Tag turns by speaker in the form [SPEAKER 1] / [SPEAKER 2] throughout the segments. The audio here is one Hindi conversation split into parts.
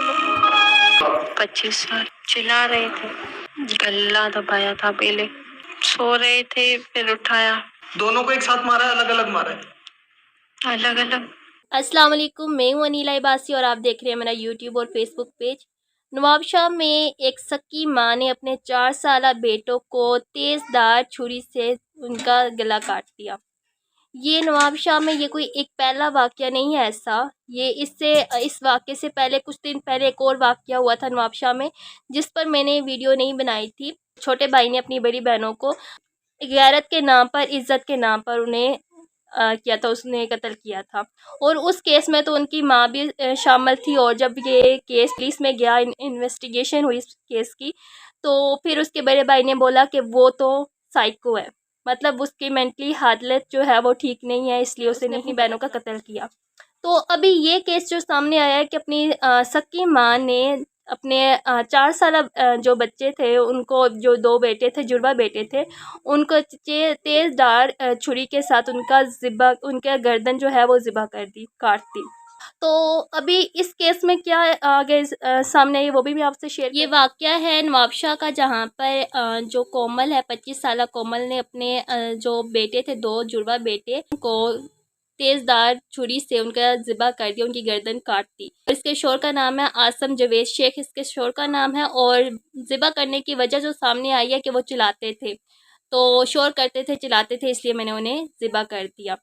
[SPEAKER 1] करो। 25 साल चिल्ला रहे थे, गला दबाया था, पहले सो रहे थे फिर उठाया। दोनों को एक साथ मारा है, अलग अलग मारा है? अलग अलग।
[SPEAKER 2] अस्सलाम वालेकुम, मैं हूं अनीला इबासी और आप देख रहे हैं मेरा यूट्यूब और फेसबुक पेज। नवाबशाह में एक सक्की माँ ने अपने 4 साला बेटों को तेज़धार छुरी से उनका गला काट दिया। ये नवाबशाह में ये कोई एक पहला वाक़या नहीं है ऐसा। ये इस वाक़े से पहले कुछ दिन पहले एक और वाक़या हुआ था नवाबशाह में, जिस पर मैंने वीडियो नहीं बनाई थी। छोटे भाई ने अपनी बड़ी बहनों को गैरत के नाम पर, इज़्ज़त के नाम पर उन्हें किया था, उसने कत्ल किया था। और उस केस में तो उनकी माँ भी शामिल थी। और जब ये केस पुलिस में गया, इन्वेस्टिगेशन हुई इस केस की, तो फिर उसके बड़े भाई ने बोला कि वो तो साइको है, मतलब उसकी मेंटली हालत जो है वो ठीक नहीं है, इसलिए उसने अपनी बहनों का कत्ल किया। तो अभी ये केस जो सामने आया है कि अपनी सक्की माँ ने अपने 4 साला जो बच्चे थे, उनको, जो 2 बेटे थे, जुड़वा बेटे थे, उनको तेज़धार छुरी के साथ उनका गर्दन जो है वो ज़िबा कर दी, काट दी। तो अभी इस केस में क्या आगे सामने आई वो भी मैं आपसे शेयर। ये वाक़या है नवाबशाह का, जहाँ पर जो कोमल है, 25 साला कोमल ने अपने जो बेटे थे, 2 जुड़वा बेटे को तेज़धार छुरी से उनका ज़िबा कर दिया, उनकी गर्दन काट दी। इसके शोहर का नाम है आसम जवेद शेख, इसके शोहर का नाम है। और ज़िबा करने की वजह जो सामने आई है कि वो चिल्लाते थे, तो शोर करते थे, चिल्लाते थे, इसलिए मैंने उन्हें ज़िबा कर दिया।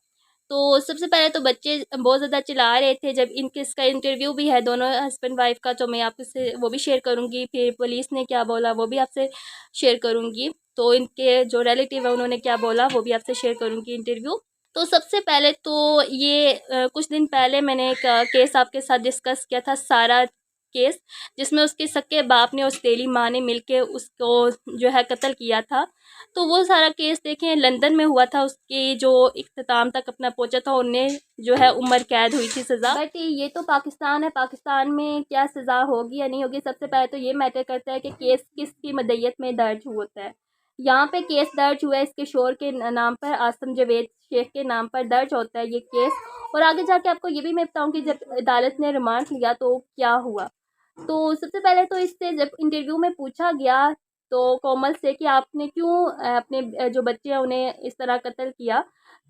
[SPEAKER 2] तो सबसे पहले तो बच्चे बहुत ज़्यादा चिल्ला रहे थे। जब इसका इंटरव्यू भी है दोनों हस्बैंड वाइफ का, तो मैं आपसे वो भी शेयर करूँगी। फिर पुलिस ने क्या बोला वो भी आपसे शेयर करूँगी। तो इनके जो रिलेटिव है उन्होंने क्या बोला वो भी आपसे शेयर करूँगी इंटरव्यू। तो सबसे पहले तो ये कुछ दिन पहले मैंने एक केस आपके साथ डिस्कस किया था, सारा केस, जिसमें उसके सक्के बाप ने और तेली माँ ने मिलके उसको जो है कत्ल किया था। तो वो सारा केस देखें, लंदन में हुआ था, उसकी जो इख्तिताम तक अपना पहुंचा था, उन्हें जो है उम्र कैद हुई थी सज़ा। बट ये तो पाकिस्तान है, पाकिस्तान में क्या सज़ा होगी या नहीं होगी, सबसे पहले तो ये मैटर करता है कि केस किसकी मदय्यत में दर्ज होता है। यहाँ पे केस दर्ज हुआ है इसके शोहर के नाम पर, आसम जवेद शेख के नाम पर दर्ज होता है ये केस। और आगे जाके आपको ये भी मैं बताऊँगी जब अदालत ने रिमांड लिया तो क्या हुआ। तो सबसे पहले तो इससे जब इंटरव्यू में पूछा गया तो कोमल से कि आपने क्यों अपने जो बच्चे हैं उन्हें इस तरह कत्ल किया,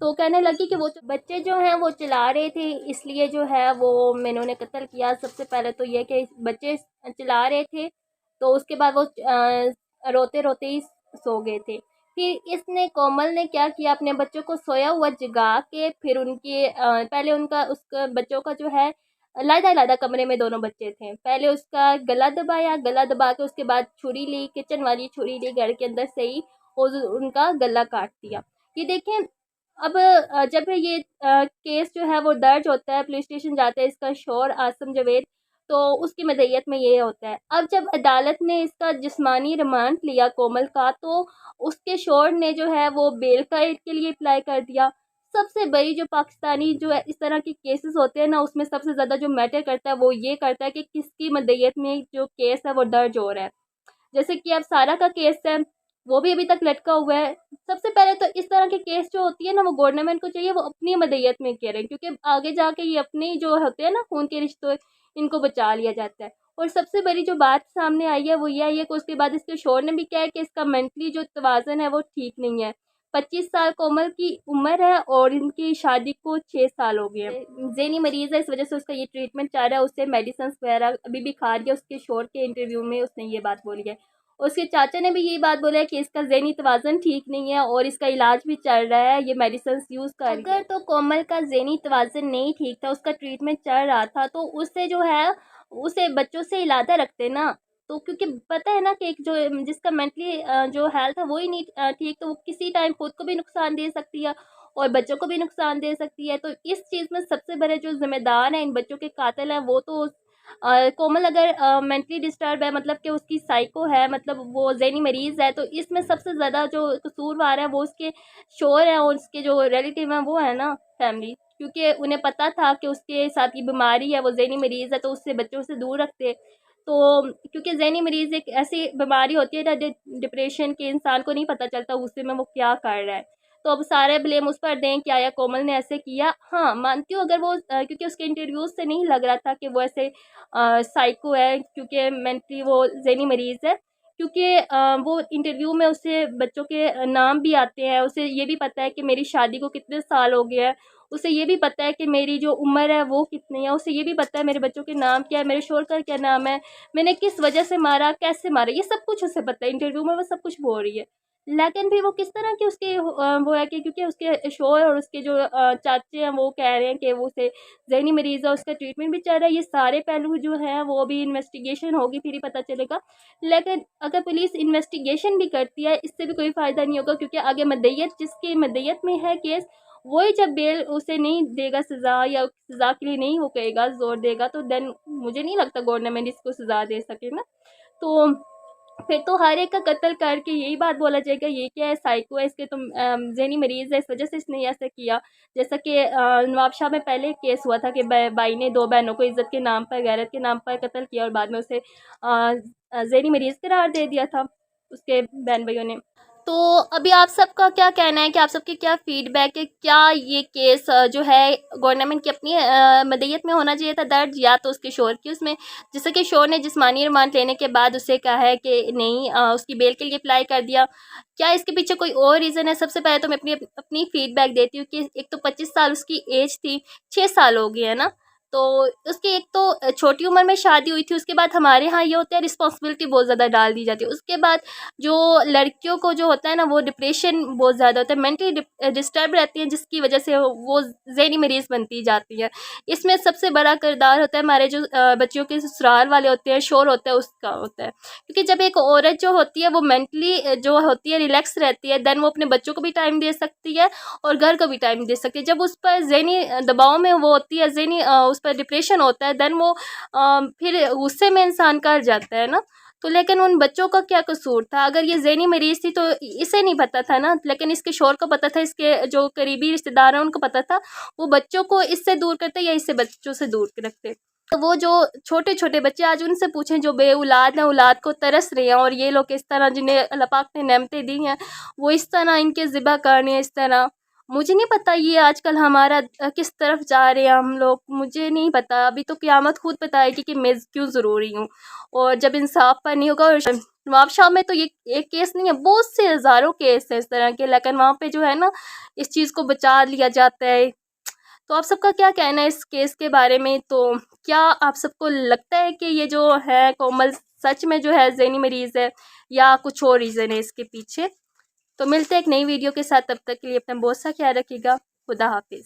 [SPEAKER 2] तो कहने लगी कि वो बच्चे जो हैं वो चिल्ला रहे थे, इसलिए जो है वो मैंने उन्हें कत्ल किया। सबसे पहले तो ये कि बच्चे चिल्ला रहे थे, तो उसके बाद वो रोते रोते ही सो गए थे। फिर इसने कोमल ने क्या किया, अपने बच्चों को सोया हुआ जगा के फिर उनके पहले उनका उसका बच्चों का जो है अलग-अलग कमरे में दोनों बच्चे थे। पहले उसका गला दबाया, गला दबा के उसके बाद छुरी ली, किचन वाली छुरी ली घर के अंदर से ही, और उनका गला काट दिया। ये देखें, अब जब ये केस जो है वो दर्ज होता है, पुलिस स्टेशन जाता है इसका शोहर आसम जवेद, तो उसकी मदय्यत में ये होता है। अब जब अदालत ने इसका जिस्मानी रिमांड लिया कोमल का, तो उसके शोहर ने जो है वो बेल के लिए अप्लाई कर दिया। सबसे बड़ी जो पाकिस्तानी जो है इस तरह के केसेस होते हैं ना, उसमें सबसे ज़्यादा जो मैटर करता है वो ये करता है कि किसकी मदय्यत में जो केस है वो दर्ज हो रहा है। जैसे कि अब सारा का केस है, वो भी अभी तक लटका हुआ है। सबसे पहले तो इस तरह के केस जो होती है ना, वो गवर्नमेंट को चाहिए वो अपनी मदय्यत में करें, क्योंकि आगे जाके ये अपने जो होते हैं ना खून के रिश्ते, इनको बचा लिया जाता है। और सबसे बड़ी जो बात सामने आई है वो ये आई है कि उसके बाद इसके शोहर ने भी कहा है कि इसका मेंटली जो तवाज़ुन है वो ठीक नहीं है। 25 साल कोमल की उम्र है और इनकी शादी को 6 साल हो गए हैं। ज़हनी मरीज़ है, इस वजह से उसका ये ट्रीटमेंट चल रहा है, उसे मेडिसिन वगैरह अभी भी खा रही है। उसके शोहर के इंटरव्यू में उसने ये बात बोली है। उसके चाचा ने भी यही बात बोला है कि इसका ज़हनी तवाज़ुन ठीक नहीं है और इसका इलाज भी चल रहा है, ये मेडिसिन यूज़ कर रही है। अगर तो कोमल का ज़हनी तवाज़ुन नहीं ठीक था, उसका ट्रीटमेंट चल रहा था, तो उससे जो है उसे बच्चों से इलादा रखते ना। तो क्योंकि पता है ना कि एक जो जिसका मेंटली जो हेल्थ है वो ही नहीं ठीक, तो वो किसी टाइम खुद को भी नुकसान दे सकती है और बच्चों को भी नुकसान दे सकती है। तो इस चीज़ में सबसे बड़े जो ज़िम्मेदार हैं, इन बच्चों के कातिल हैं, वो तो कोमल अगर मेंटली डिस्टर्ब है, मतलब कि उसकी साइको है, मतलब वो ज़हनी मरीज़ है, तो इसमें सबसे ज़्यादा जो कसूरवार है वो उसके शोहर हैं और उसके जो रिलेटिव हैं वो है ना, फैमिली। क्योंकि उन्हें पता था कि उसके साथ ये बीमारी है, वो ज़हनी मरीज़ है, तो उससे बच्चों से दूर रखते। तो क्योंकि ज़हनी मरीज़ एक ऐसी बीमारी होती है ना, डिप्रेशन के, इंसान को नहीं पता चलता गुस्से में वो क्या कर रहा है। तो अब सारे ब्लेम उस पर दें कि आया कोमल ने ऐसे किया। हाँ, मानती हूँ अगर वो क्योंकि उसके इंटरव्यूज़ से नहीं लग रहा था कि वो ऐसे साइको है, क्योंकि मेंटली वो ज़हनी मरीज़ है। क्योंकि वो इंटरव्यू में उसे बच्चों के नाम भी आते हैं, उसे ये भी पता है कि मेरी शादी को कितने साल हो गए हैं, उसे ये भी पता है कि मेरी जो उम्र है वो कितनी है, उसे ये भी पता है मेरे बच्चों के नाम क्या है, मेरे शौहर का क्या नाम है, मैंने किस वजह से मारा, कैसे मारा, ये सब कुछ उसे पता है। इंटरव्यू में वो सब कुछ बोल रही है। लेकिन भी वो किस तरह की उसके वो है कि क्योंकि उसके शौहर और उसके जो चाचे हैं वो कह रहे हैं कि वो उसे ज़हनी मरीज़ है, उसका ट्रीटमेंट भी चल रहा है। ये सारे पहलू जो हैं वो अभी इन्वेस्टिगेशन होगी फिर ही पता चलेगा। लेकिन अगर पुलिस इन्वेस्टिगेशन भी करती है, इससे भी कोई फ़ायदा नहीं होगा, क्योंकि आगे मद्दईत जिसकी मद्दईत में है केस, वही जब बेल उसे नहीं देगा सज़ा, या सज़ा के लिए नहीं वो कहेगा, ज़ोर देगा, तो देन मुझे नहीं लगता गवर्नमेंट इसको सज़ा दे सके ना। तो फिर तो हर एक का कत्ल करके यही बात बोला जाएगा, ये क्या है, साइको है, इसके तो ज़हनी मरीज़ है, इस वजह से इसने ऐसा किया। जैसा कि नवाबशाह में पहले केस हुआ था कि भाई ने 2 बहनों को इज़्ज़त के नाम पर, गैरत के नाम पर कत्ल किया और बाद में उसे ज़हनी मरीज़ करार दे दिया था उसके बहन भाइयों ने। तो अभी आप सबका क्या कहना है कि आप सबकी क्या फ़ीडबैक है? क्या ये केस जो है गवर्नमेंट की अपनी मदईयत में होना चाहिए था दर्ज, या तो उसके शौहर की उसमें? जैसे कि शौहर ने जिस्मानी रिमांड लेने के बाद उसे कहा है कि नहीं, उसकी बेल के लिए अप्लाई कर दिया। क्या इसके पीछे कोई और रीज़न है? सबसे पहले तो मैं अपनी फ़ीडबैक देती हूँ कि एक तो 25 साल उसकी एज थी, 6 साल हो गए हैं ना? तो उसकी एक तो छोटी उम्र में शादी हुई थी, उसके बाद हमारे यहाँ ये होता है रिस्पॉन्सिबिलिटी बहुत ज़्यादा डाल दी जाती है। उसके बाद जो लड़कियों को जो होता है ना, वो डिप्रेशन बहुत ज़्यादा होता है, मेंटली डिस्टर्ब रहती हैं, जिसकी वजह से वो ज़हनी मरीज़ बनती जाती है। इसमें सबसे बड़ा किरदार होता है हमारे जो बच्चियों के ससुराल वाले होते हैं, शौहर होता है, उसका होता है। क्योंकि जब एक औरत जो होती है वो मेंटली जो होती है रिलैक्स रहती है, देन वो अपने बच्चों को भी टाइम दे सकती है और घर को भी टाइम दे सकती है। जब उस पर ज़हनी दबाव में वो होती है, ज़हनी उस पर डिप्रेशन होता है, देन वो फिर गुस्से में इंसान कर जाता है ना। तो लेकिन उन बच्चों का क्या कसूर था? अगर ये ज़हनी मरीज़ थी तो इसे नहीं पता था ना, लेकिन इसके शौहर को पता था, इसके जो करीबी रिश्तेदार हैं उनको पता था। वो बच्चों को इससे दूर करते या इससे बच्चों से दूर रखते। तो वो जो छोटे-छोटे बच्चे, आज उनसे पूछें जो बे-औलाद हैं, औलाद को तरस रहे हैं, और ये लोग इस तरह, जिन्हें अल्लाह पाक ने नेमतें दी हैं, वो इस तरह इनके ज़िबा करने हैं, इस तरह। मुझे नहीं पता ये आजकल हमारा किस तरफ जा रहे हैं हम लोग, मुझे नहीं पता। अभी तो क़यामत खुद बताएगी कि मैं क्यों ज़रूरी हूँ, और जब इंसाफ पर नहीं होगा। और नवाबशाह में तो ये एक केस नहीं है, बहुत से हज़ारों केस हैं इस तरह के, लेकिन वहाँ पे जो है ना, इस चीज़ को बचा लिया जाता है। तो आप सबका क्या कहना है इस केस के बारे में? तो क्या आप सबको लगता है कि ये जो है कोमल सच में जो है ज़हनी मरीज़ है, या कुछ और रीज़न है इसके पीछे? तो मिलते हैं एक नई वीडियो के साथ, तब तक के लिए अपना बहुत सा ख्याल रखिएगा। खुदा हाफिज़।